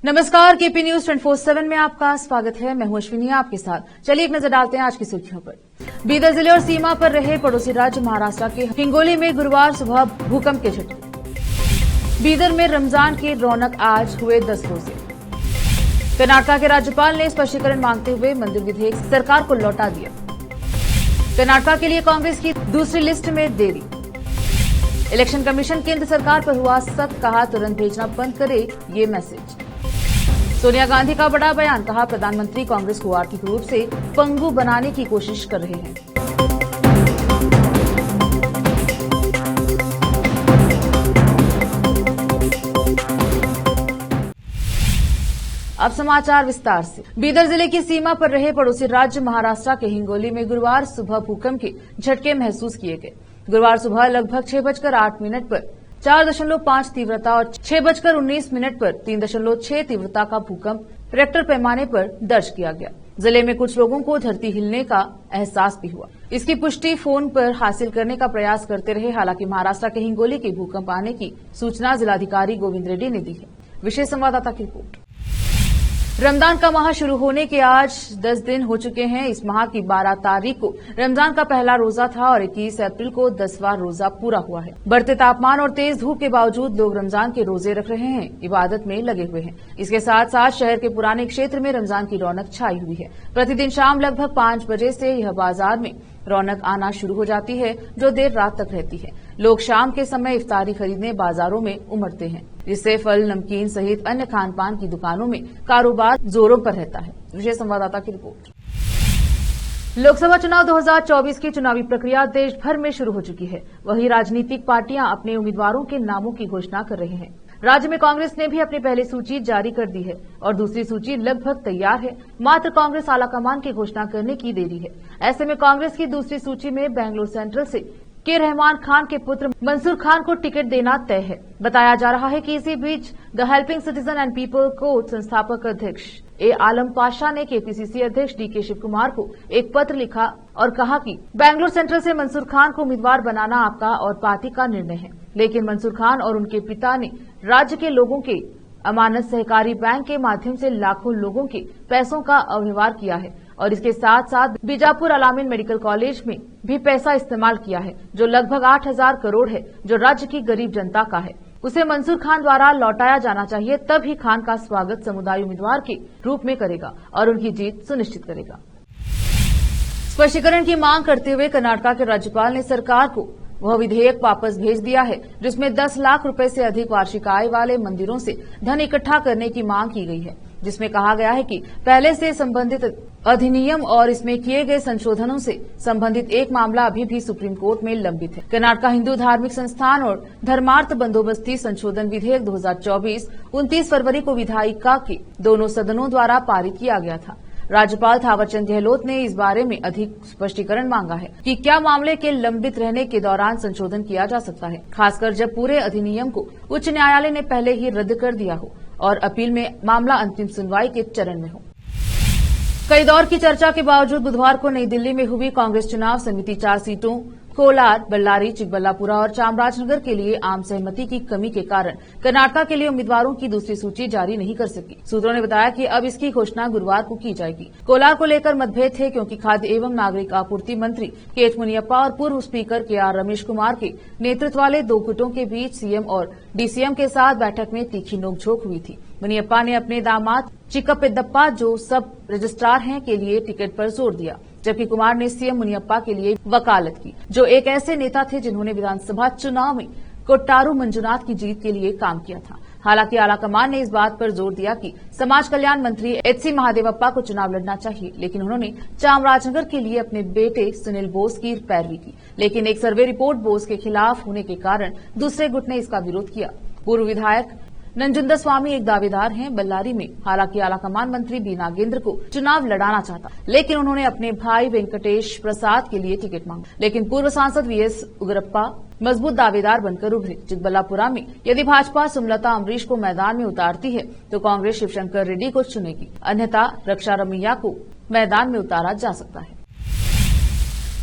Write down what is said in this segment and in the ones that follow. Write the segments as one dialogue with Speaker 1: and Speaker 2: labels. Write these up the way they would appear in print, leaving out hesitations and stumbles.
Speaker 1: नमस्कार, KP news 24/7 में आपका स्वागत है। मैं हूं अश्विनी आपके साथ। चलिए एक नजर डालते हैं आज की सुर्खियों पर। बीदर जिले और सीमा पर रहे पड़ोसी राज्य महाराष्ट्र के हिंगोली में गुरुवार सुबह भूकंप के झटके। बीदर में रमजान की रौनक, आज हुए 10 रोजे। कर्नाटक के राज्यपाल ने स्पष्टीकरण मांगते हुए मंदिर विधेयक सरकार को लौटा दिया। कर्नाटक के लिए कांग्रेस की दूसरी लिस्ट में देरी। इलेक्शन कमीशन केंद्र सरकार पर हुआ सख्त, कहा तुरंत भेजना बंद करे ये मैसेज। सोनिया गांधी का बड़ा बयान, कहा प्रधानमंत्री कांग्रेस को आर्थिक रूप से पंगु बनाने की कोशिश कर रहे हैं। अब समाचार विस्तार से। बीदर जिले की सीमा पर रहे पड़ोसी राज्य महाराष्ट्र के हिंगोली में गुरुवार सुबह भूकंप के झटके महसूस किए गए। गुरुवार सुबह लगभग 6:08 पर 4.5 तीव्रता और 6:19 पर 3.6 तीव्रता का भूकंप रिक्टर पैमाने पर दर्ज किया गया। जिले में कुछ लोगों को धरती हिलने का एहसास भी हुआ। इसकी पुष्टि फोन पर हासिल करने का प्रयास करते रहे। हालांकि महाराष्ट्र के हिंगोली के भूकंप आने की सूचना जिलाधिकारी गोविंद रेड्डी ने दी है। विशेष संवाददाता की रिपोर्ट। रमजान का माह शुरू होने के आज 10 दिन हो चुके हैं। इस माह की 12 तारीख को रमजान का पहला रोजा था और 21 अप्रैल को 10वां रोजा पूरा हुआ है। बढ़ते तापमान और तेज धूप के बावजूद लोग रमजान के रोजे रख रहे हैं, इबादत में लगे हुए हैं। इसके साथ साथ शहर के पुराने क्षेत्र में रमजान की रौनक छाई हुई है। प्रतिदिन शाम लगभग 5 बजे से यह बाजार में रौनक आना शुरू हो जाती है, जो देर रात तक रहती है। लोग शाम के समय इफ्तारी खरीदने बाजारों में उमड़ते हैं, जिससे फल, नमकीन सहित अन्य खान पान की दुकानों में कारोबार जोरों पर रहता है। विशेष संवाददाता की रिपोर्ट। लोकसभा चुनाव 2024 की चुनावी प्रक्रिया देश भर में शुरू हो चुकी है। वहीं राजनीतिक पार्टियां अपने उम्मीदवारों के नामों की घोषणा कर रहे हैं। राज्य में कांग्रेस ने भी अपनी पहली सूची जारी कर दी है और दूसरी सूची लगभग तैयार है। मात्र कांग्रेस आलाकमान की घोषणा करने की देरी है। ऐसे में कांग्रेस की दूसरी सूची में बेंगलुरु सेंट्रल से के रहमान खान के पुत्र मंसूर खान को टिकट देना तय है। बताया जा रहा है कि इसी बीच the helping citizen and people court संस्थापक अध्यक्ष ए आलम पाशा ने केपीसीसी अध्यक्ष डीके शिव कुमार को एक पत्र लिखा और कहा कि बेंगलुरु सेंट्रल से मंसूर खान को उम्मीदवार बनाना आपका और पार्टी का निर्णय है, लेकिन मंसूर खान और उनके पिता ने राज्य के लोगों के अमानत सहकारी बैंक के माध्यम से लाखों लोगों के पैसों का अव्यवहार किया है और इसके साथ साथ बीजापुर अलामीन मेडिकल कॉलेज में भी पैसा इस्तेमाल किया है, जो लगभग 8,000 करोड़ है, जो राज्य की गरीब जनता का है। उसे मंसूर खान द्वारा लौटाया जाना चाहिए, तब ही खान का स्वागत समुदाय उम्मीदवार के रूप में करेगा और उनकी जीत सुनिश्चित करेगा। स्पष्टीकरण की मांग करते हुए कर्नाटक के राज्यपाल ने सरकार को वह विधेयक वापस भेज दिया है जिसमें 10 लाख रुपए से अधिक वार्षिक आय वाले मंदिरों से धन इकट्ठा करने की मांग की गई है, जिसमें कहा गया है कि पहले से संबंधित अधिनियम और इसमें किए गए संशोधनों से संबंधित एक मामला अभी भी सुप्रीम कोर्ट में लंबित है। कर्नाटक हिंदू धार्मिक संस्थान और धर्मार्थ बंदोबस्ती संशोधन विधेयक 2024 29 फरवरी को विधायिका के दोनों सदनों द्वारा पारित किया गया था। राज्यपाल थावरचंद गहलोत ने इस बारे में अधिक स्पष्टीकरण मांगा है कि क्या मामले के लंबित रहने के दौरान संशोधन किया जा सकता है, खासकर जब पूरे अधिनियम को उच्च न्यायालय ने पहले ही रद्द कर दिया हो और अपील में मामला अंतिम सुनवाई के चरण में हो। कई दौर की चर्चा के बावजूद बुधवार को नई दिल्ली में हुई कांग्रेस चुनाव समिति 4 सीटों कोलार, बल्लारी, चिकबल्लापुरा और चामराजनगर के लिए आम सहमति की कमी के कारण कर्नाटक के लिए उम्मीदवारों की दूसरी सूची जारी नहीं कर सकी। सूत्रों ने बताया कि अब इसकी घोषणा गुरुवार को की जाएगी। कोलार को लेकर मतभेद थे क्योंकि खाद्य एवं नागरिक आपूर्ति मंत्री केएच मुनियप्पा और पूर्व स्पीकर केआर रमेश कुमार के नेतृत्व वाले दो गुटों के बीच सीएम और डीसीएम के साथ बैठक में तीखी नोकझोंक हुई थी। मुनियप्पा ने अपने दामाद चिक्कापेद्दप्पा, जो सब रजिस्ट्रार हैं, के लिए टिकट पर जोर दिया, जबकि कुमार ने सीएम मुनियप्पा के लिए वकालत की, जो एक ऐसे नेता थे जिन्होंने विधानसभा चुनाव में कोट्टारू मंजुनाथ की जीत के लिए काम किया था। हालांकि आलाकमान ने इस बात पर जोर दिया कि समाज कल्याण मंत्री एचसी महादेवप्पा को चुनाव लड़ना चाहिए, लेकिन उन्होंने चामराजनगर के लिए अपने बेटे सुनील बोस की पैरवी की। लेकिन एक सर्वे रिपोर्ट बोस के खिलाफ होने के कारण दूसरे गुट ने इसका विरोध किया। पूर्व विधायक नंजुंदा स्वामी एक दावेदार हैं बल्लारी में। हालांकि आलाकमान मंत्री बी नागेंद्र को चुनाव लड़ाना चाहता, लेकिन उन्होंने अपने भाई वेंकटेश प्रसाद के लिए टिकट मांगा। लेकिन पूर्व सांसद वीएस उग्रप्पा मजबूत दावेदार बनकर उभरे। चिकबल्लापुरा में यदि भाजपा सुमलता अमरीश को मैदान में उतारती है तो कांग्रेस शिवशंकर रेड्डी को चुनेगी, अन्यथा रक्षा रमैया को मैदान में उतारा जा सकता है।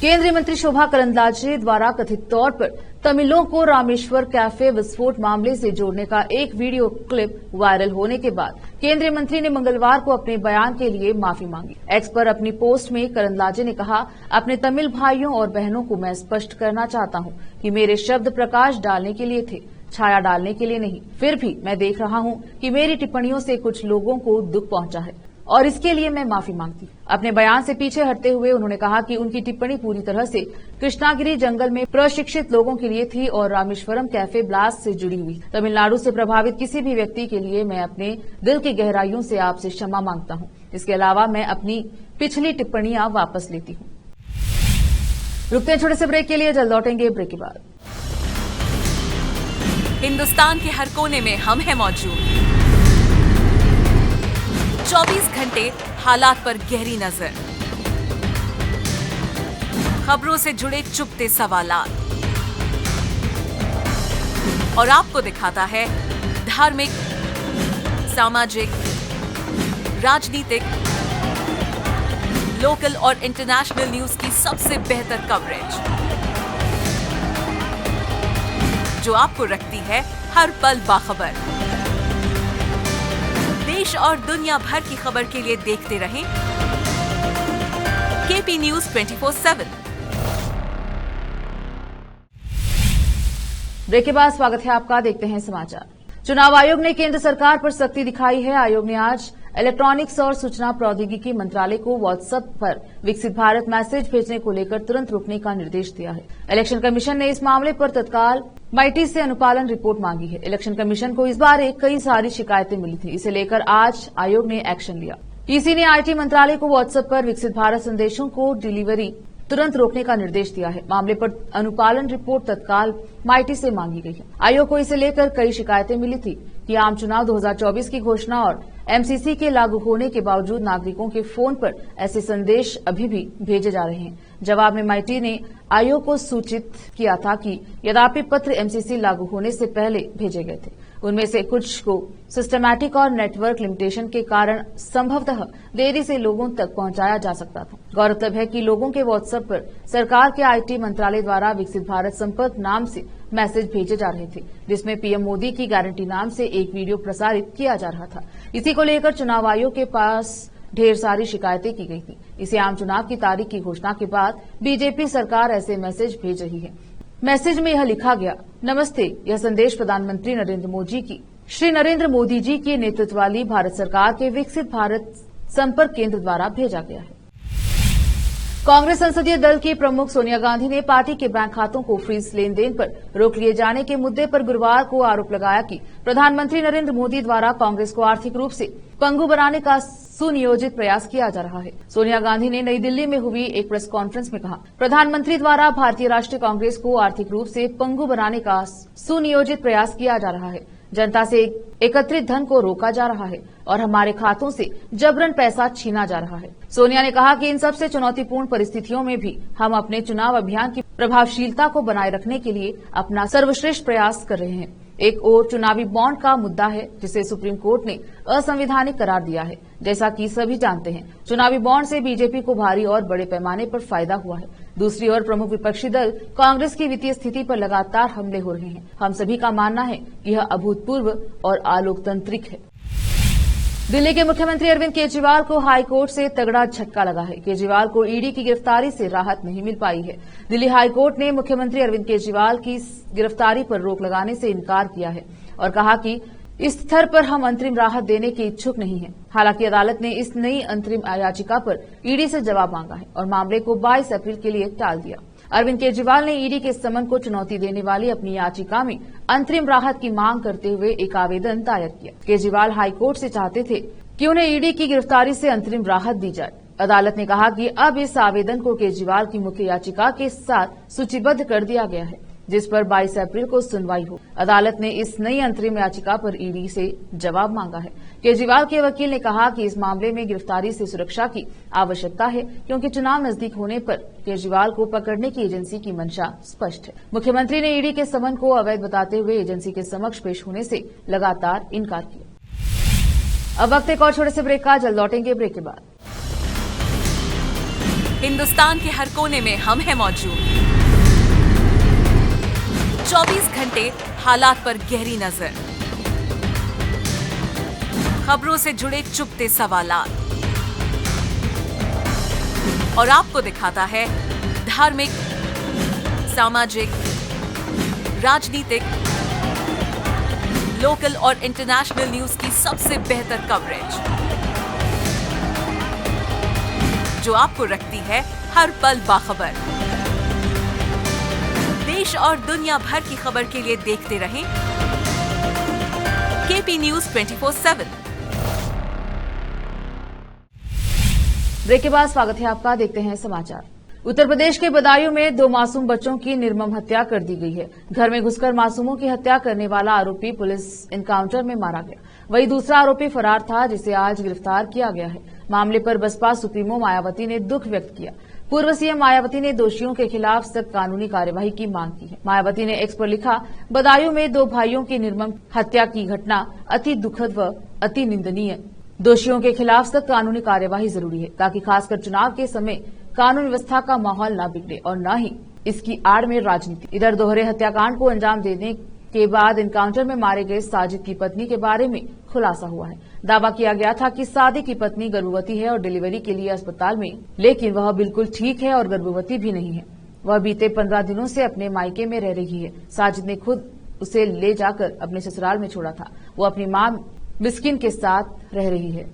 Speaker 1: केंद्रीय मंत्री शोभा करंदलाजे द्वारा कथित तौर पर तमिलों को रामेश्वर कैफे विस्फोट मामले से जोड़ने का एक वीडियो क्लिप वायरल होने के बाद केंद्रीय मंत्री ने मंगलवार को अपने बयान के लिए माफी मांगी। एक्स पर अपनी पोस्ट में करंदलाजे ने कहा, अपने तमिल भाइयों और बहनों को मैं स्पष्ट करना चाहता हूं कि मेरे शब्द प्रकाश डालने के लिए थे, छाया डालने के लिए नहीं। फिर भी मैं देख रहा हूं कि मेरी टिप्पणियों से कुछ लोगों को दुख पहुंचा है और इसके लिए मैं माफी मांगती हूं। अपने बयान से पीछे हटते हुए उन्होंने कहा कि उनकी टिप्पणी पूरी तरह से कृष्णागिरी जंगल में प्रशिक्षित लोगों के लिए थी और रामेश्वरम कैफे ब्लास्ट से जुड़ी हुई। तमिलनाडु से प्रभावित किसी भी व्यक्ति के लिए मैं अपने दिल की गहराइयों से आपसे क्षमा मांगता हूं। इसके अलावा मैं अपनी पिछली टिप्पणियां वापस लेती हूं। रुकते हैं छोटे से ब्रेक के लिए, जल्द लौटेंगे ब्रेक के बाद।
Speaker 2: हिंदुस्तान के हर कोने में हम हैं मौजूद। 24 घंटे हालात पर गहरी नजर, खबरों से जुड़े चुपते सवालात और आपको दिखाता है धार्मिक, सामाजिक, राजनीतिक, लोकल और इंटरनेशनल न्यूज की सबसे बेहतर कवरेज जो आपको रखती है हर पल बाखबर। देश और दुनिया भर की खबर के लिए देखते रहें केपी न्यूज 24/7।
Speaker 1: ब्रेक के बाद स्वागत है आपका, देखते हैं समाचार। चुनाव आयोग ने केंद्र सरकार पर सख्ती दिखाई है। आयोग ने आज इलेक्ट्रॉनिक्स और सूचना प्रौद्योगिकी मंत्रालय को व्हाट्सएप पर विकसित भारत मैसेज भेजने को लेकर तुरंत रोकने का निर्देश दिया है। इलेक्शन कमीशन ने इस मामले पर तत्काल माइटी से अनुपालन रिपोर्ट मांगी है। इलेक्शन कमीशन को इस बार कई सारी शिकायतें मिली थी, इसे लेकर आज आयोग ने एक्शन लिया। ईसी ने आईटी मंत्रालय को व्हाट्सएप पर विकसित भारत संदेशों को डिलीवरी तुरंत रोकने का निर्देश दिया है। मामले पर अनुपालन रिपोर्ट तत्काल माइटी से मांगी गई है। आयोग को इसे लेकर कई शिकायतें मिली थी कि आम चुनाव 2024 की घोषणा और एमसीसी के लागू होने के बावजूद नागरिकों के फोन पर ऐसे संदेश अभी भी भेजे जा रहे हैं। जवाब में माइटी ने आयोग को सूचित किया था कि यद्यपि पत्र एमसीसी लागू होने से पहले भेजे गए थे, उनमें से कुछ को सिस्टमैटिक और नेटवर्क लिमिटेशन के कारण संभवतः देरी से लोगों तक पहुंचाया जा सकता था। गौरतलब है कि लोगों के व्हाट्सएप पर सरकार के आईटी मंत्रालय द्वारा विकसित भारत संपर्क नाम से मैसेज भेजे जा रहे थे, जिसमें पीएम मोदी की गारंटी नाम से एक वीडियो प्रसारित किया जा रहा था। इसी को लेकर चुनाव आयोग के पास ढेर सारी शिकायतें की गई थी। इसे आम चुनाव की तारीख की घोषणा के बाद बीजेपी सरकार ऐसे मैसेज भेज रही है। मैसेज में यह लिखा गया, नमस्ते, यह संदेश प्रधानमंत्री श्री नरेंद्र मोदी जी के नेतृत्व वाली भारत सरकार के विकसित भारत संपर्क केंद्र द्वारा भेजा गया है। कांग्रेस संसदीय दल की प्रमुख सोनिया गांधी ने पार्टी के बैंक खातों को फ्रीज लेन देन पर रोक लिए जाने के मुद्दे पर गुरुवार को आरोप लगाया कि प्रधानमंत्री नरेंद्र मोदी द्वारा कांग्रेस को आर्थिक रूप से पंगु बनाने का सुनियोजित प्रयास किया जा रहा है। सोनिया गांधी ने नई दिल्ली में हुई एक प्रेस कॉन्फ्रेंस में कहा, प्रधानमंत्री द्वारा भारतीय राष्ट्रीय कांग्रेस को आर्थिक रूप से पंगु बनाने का सुनियोजित प्रयास किया जा रहा है। जनता से एकत्रित धन को रोका जा रहा है और हमारे खातों से जबरन पैसा छीना जा रहा है। सोनिया ने कहा कि इन सबसे चुनौतीपूर्ण परिस्थितियों में भी हम अपने चुनाव अभियान की प्रभावशीलता को बनाए रखने के लिए अपना सर्वश्रेष्ठ प्रयास कर रहे हैं। एक ओर चुनावी बॉन्ड का मुद्दा है, जिसे सुप्रीम कोर्ट ने असंवैधानिक करार दिया है। जैसा कि सभी जानते हैं, चुनावी बॉन्ड से बीजेपी को भारी और बड़े पैमाने पर फायदा हुआ है। दूसरी ओर प्रमुख विपक्षी दल कांग्रेस की वित्तीय स्थिति पर लगातार हमले हो रहे हैं। हम सभी का मानना है कि यह अभूतपूर्व और अलोकतांत्रिक है। दिल्ली के मुख्यमंत्री अरविंद केजरीवाल को हाईकोर्ट से तगड़ा झटका लगा है। केजरीवाल को ईडी की गिरफ्तारी से राहत नहीं मिल पाई है। दिल्ली हाईकोर्ट ने मुख्यमंत्री अरविंद केजरीवाल की गिरफ्तारी पर रोक लगाने से इनकार किया है और कहा कि इस स्तर पर हम अंतरिम राहत देने के इच्छुक नहीं हैं। हालांकि अदालत ने इस नई अंतरिम याचिका पर ईडी से जवाब मांगा है और मामले को 22 अप्रैल के लिए टाल दिया। अरविंद केजरीवाल ने ईडी के समन को चुनौती देने वाली अपनी याचिका में अंतरिम राहत की मांग करते हुए एक आवेदन दायर किया। केजरीवाल हाईकोर्ट से चाहते थे कि उन्हें ईडी की गिरफ्तारी से अंतरिम राहत दी जाए। अदालत ने कहा कि अब इस आवेदन को केजरीवाल की मुख्य याचिका के साथ सूचीबद्ध कर दिया गया है, जिस पर 22 अप्रैल को सुनवाई हो। अदालत ने इस नई अंतरिम याचिका पर ईडी से जवाब मांगा है। केजरीवाल के वकील ने कहा कि इस मामले में गिरफ्तारी से सुरक्षा की आवश्यकता है, क्योंकि चुनाव नजदीक होने पर केजरीवाल को पकड़ने की एजेंसी की मंशा स्पष्ट है। मुख्यमंत्री ने ईडी के समन को अवैध बताते हुए एजेंसी के समक्ष पेश होने से लगातार इनकार किया। अब वक्त एक और छोटे से ब्रेक का, जल्द लौटेंगे ब्रेक के बाद।
Speaker 2: हिंदुस्तान के हर कोने में हम हैं मौजूद। 24 घंटे हालात पर गहरी नजर, खबरों से जुड़े चुपते सवालात और आपको दिखाता है धार्मिक, सामाजिक, राजनीतिक, लोकल और इंटरनेशनल न्यूज की सबसे बेहतर कवरेज, जो आपको रखती है हर पल बाखबर। देश और दुनिया भर की खबर के लिए देखते रहें केपी न्यूज 24/7।
Speaker 1: ब्रेक के बाद स्वागत है आपका। देखते हैं समाचार। उत्तर प्रदेश के बदायूं में 2 मासूम बच्चों की निर्मम हत्या कर दी गई है। घर में घुसकर मासूमों की हत्या करने वाला आरोपी पुलिस एनकाउंटर में मारा गया। वहीं दूसरा आरोपी फरार था, जिसे आज गिरफ्तार किया गया है। मामले पर बसपा सुप्रीमो मायावती ने दुख व्यक्त किया। पूर्व सीएम मायावती ने दोषियों के खिलाफ सख्त कानूनी कार्यवाही की मांग की है। मायावती ने एक्स पर लिखा, बदायूं में 2 भाइयों की निर्मम हत्या की घटना अति दुखद व अति निंदनीय। दोषियों के खिलाफ सख्त कानूनी कार्यवाही जरूरी है, ताकि खासकर चुनाव के समय कानून व्यवस्था का माहौल न बिगड़े और न ही इसकी आड़ में राजनीति। इधर दोहरे हत्याकांड को अंजाम देने के बाद एनकाउंटर में मारे गए साजिद की पत्नी के बारे में खुलासा हुआ है। दावा किया गया था कि सादिक की पत्नी गर्भवती है और डिलीवरी के लिए अस्पताल में, लेकिन वह बिल्कुल ठीक है और गर्भवती भी नहीं है। वह बीते 15 दिनों से अपने मायके में रह रही है। साजिद ने खुद उसे ले जाकर अपने ससुराल में छोड़ा था। वो अपनी मां मिस्किन के साथ रह रही है।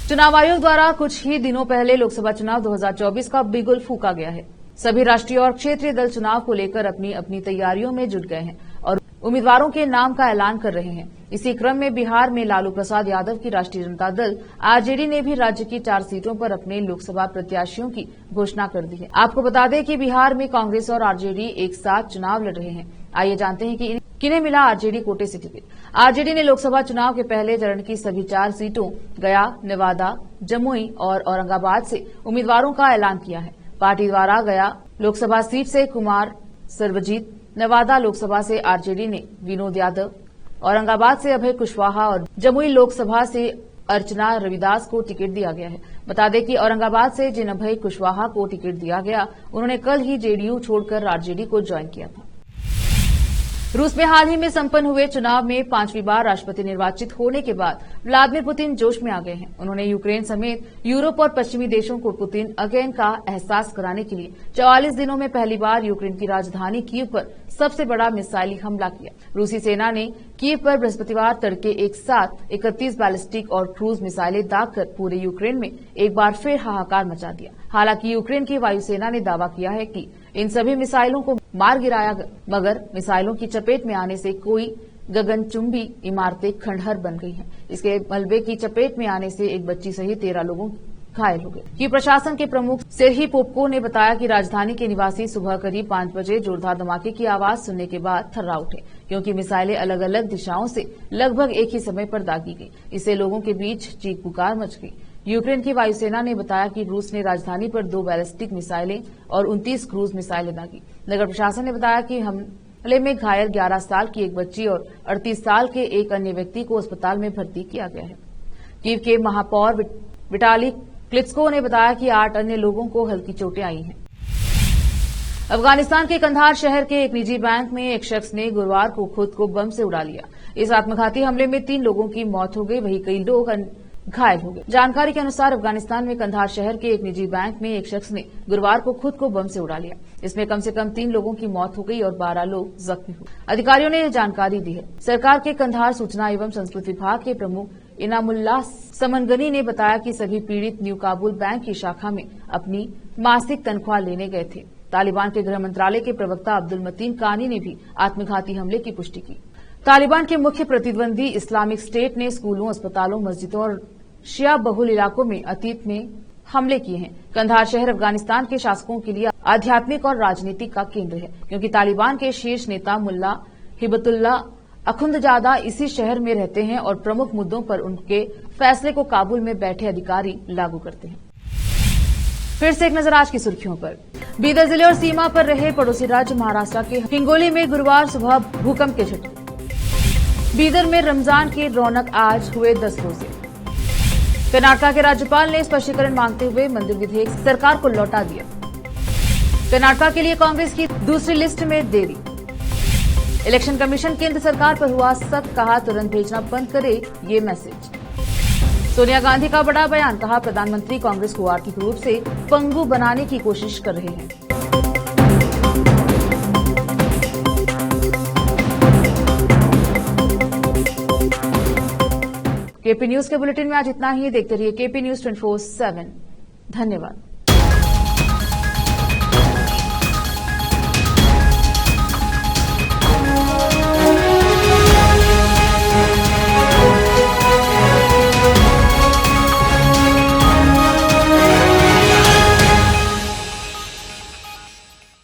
Speaker 1: चुनाव आयोग द्वारा कुछ ही दिनों पहले लोकसभा चुनाव 2024 का बिगुल फूंका गया है। सभी राष्ट्रीय और क्षेत्रीय दल चुनाव को लेकर अपनी अपनी तैयारियों में जुट गए हैं और उम्मीदवारों के नाम का ऐलान कर रहे हैं। इसी क्रम में बिहार में लालू प्रसाद यादव की राष्ट्रीय जनता दल आरजेडी ने भी राज्य की 4 सीटों पर अपने लोकसभा प्रत्याशियों की घोषणा कर दी है। आपको बता दें कि बिहार में कांग्रेस और आरजेडी एक साथ चुनाव लड़ रहे हैं। आइए जानते हैं कि किन्हें मिला आरजेडी कोटे से टिकट। आरजेडी ने लोकसभा चुनाव के पहले चरण की सभी 4 सीटों गया, नेवादा, जमुई और औरंगाबाद से उम्मीदवारों का ऐलान किया है। पार्टी द्वारा गया लोकसभा सीट से कुमार सर्वजीत, नेवादा लोकसभा से आरजेडी ने विनोद यादव, औरंगाबाद से अभय कुशवाहा और जमुई लोकसभा से अर्चना रविदास को टिकट दिया गया है। बता दें कि औरंगाबाद से जिन अभय कुशवाहा को टिकट दिया गया, उन्होंने कल ही जेडीयू छोड़कर आरजेडी को ज्वाइन किया था। रूस में हाल ही में संपन्न हुए चुनाव में 5वीं बार राष्ट्रपति निर्वाचित होने के बाद व्लादिमीर पुतिन जोश में आ गए हैं। उन्होंने यूक्रेन समेत यूरोप और पश्चिमी देशों को पुतिन अगेन का एहसास कराने के लिए 44 दिनों में पहली बार यूक्रेन की राजधानी कीव पर सबसे बड़ा मिसाइली हमला किया। रूसी सेना ने कीव पर बृहस्पतिवार तड़के एक साथ 31 बैलिस्टिक और क्रूज मिसाइलें दागकर पूरे यूक्रेन में एक बार फिर हाहाकार मचा दिया। हालांकि यूक्रेन की वायुसेना ने दावा किया है कि इन सभी मिसाइलों को मार गिराया, मगर मिसाइलों की चपेट में आने से कोई गगनचुंबी इमारतें खंडहर बन गई हैं। इसके मलबे की चपेट में आने से एक बच्ची सहित 13 लोगों घायल हो गए। कीव प्रशासन के प्रमुख सेर्ही पोपको ने बताया कि राजधानी के निवासी सुबह करीब 5 बजे जोरदार धमाके की आवाज सुनने के बाद थर्रा उठे, क्योंकि मिसाइलें अलग अलग दिशाओं से लगभग एक ही समय पर दागी गई। इससे लोगों के बीच चीख पुकार मच गई। यूक्रेन की वायुसेना ने बताया कि रूस ने राजधानी पर 2 बैलिस्टिक मिसाइलें और 29 क्रूज मिसाइलें दागी। नगर प्रशासन ने बताया कि हमले में घायल 11 साल की एक बच्ची और 38 साल के एक अन्य व्यक्ति को अस्पताल में भर्ती किया गया है। कीव के महापौर विटाली क्लित्स्को ने बताया कि 8 अन्य लोगों को हल्की चोटें आई हैं। अफगानिस्तान के कंधार शहर के एक निजी बैंक में एक शख्स ने गुरुवार को खुद को बम से उड़ा लिया। इस आत्मघाती हमले में 3 लोगों की मौत हो गई, वहीं कई लोग घायल हो गए। जानकारी के अनुसार अफगानिस्तान में कंधार शहर के एक निजी बैंक में एक शख्स ने गुरुवार को खुद को बम से उड़ा लिया। इसमें कम से कम 3 लोगों की मौत हो गई और 12 लोग जख्मी हुए। अधिकारियों ने यह जानकारी दी है। सरकार के कंधार सूचना एवं संस्कृति विभाग के प्रमुख इनामुल्लाह समनगनी ने बताया कि सभी पीड़ित न्यू काबुल बैंक की शाखा में अपनी मासिक तनख्वाह लेने गए थे। तालिबान के गृह मंत्रालय के प्रवक्ता अब्दुल मतीन कानी ने भी आत्मघाती हमले की पुष्टि की। तालिबान के मुख्य प्रतिद्वंदी इस्लामिक स्टेट ने स्कूलों, अस्पतालों, मस्जिदों और शिया बहुल इलाकों में अतीत में हमले किए हैं। कंधार शहर अफगानिस्तान के शासकों के लिए आध्यात्मिक और राजनीतिक का केंद्र है, क्योंकि तालिबान के शीर्ष नेता मुल्ला हिबतुल्ला अखुंदजादा इसी शहर में रहते हैं और प्रमुख मुद्दों पर उनके फैसले को काबुल में बैठे अधिकारी लागू करते हैं। फिर से एक नजर आज की सुर्खियों पर। बीदर जिले और सीमा पर रहे पड़ोसी राज्य महाराष्ट्र के हिंगोली में गुरुवार सुबह भूकंप के झटके। बीदर में रमजान की रौनक, आज हुए 10 रोजे। कर्नाटक के राज्यपाल ने स्पष्टीकरण मांगते हुए मंदिर विधेयक सरकार को लौटा दिया। कर्नाटक के लिए कांग्रेस की दूसरी लिस्ट में देरी। इलेक्शन कमीशन केंद्र सरकार पर हुआ सख्त, कहा तुरंत भेजना बंद करे ये मैसेज। सोनिया गांधी का बड़ा बयान, कहा प्रधानमंत्री कांग्रेस को आर्थिक रूप से पंगु बनाने की कोशिश कर रहे हैं। केपी न्यूज के बुलेटिन में आज इतना ही। देखते रहिए केपी न्यूज 24/7। धन्यवाद।